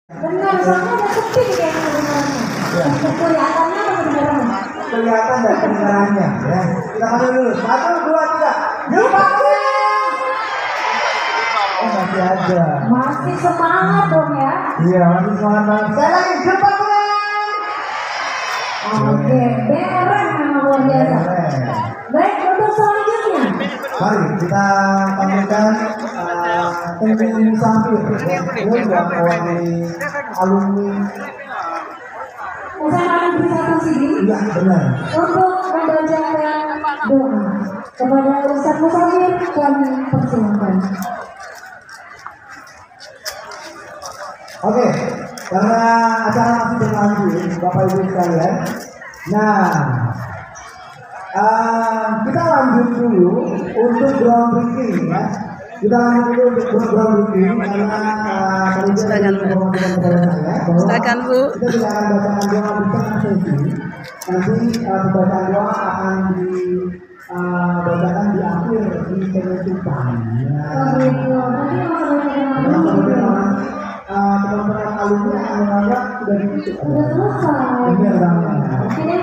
Benar, soalnya udah sepi kayaknya kedengarannya. Kelihatannya apa kedengarannya? Kelihatan dan kedengarannya ya. Kita mulai dulu. 1, 2, 3. Jumpa kalian. Oh masih ada. Masih semangat dong ya. Iya masih semangat. Saya lagi jumpa kalian. Oke, beres memang luar biasa. Baik, untuk selanjutnya. Mari kita tampilkan tim sampir. Ini sudah mewakili alumni. Saya akan berikan sini. Iya benar. Untuk membacakan doa kepada Ustaz Musafir, kami persilakan. Oke, karena acara masih berlanjut, Bapak Ibu sekalian. Nah, kita lanjut dulu untuk groundbreaking ya. Kita lanjut dulu untuk groundbreaking karena Silakan, Bu. Silakan, Bu. Kita tidak akan bacakan doa di tengah sesi. Nanti pembacaan doa akan dibacakan di akhir di penutupan. Teman-teman alumni akan menganggap sudah ditutup. Sudah selesai. Ini yang ramai. Ini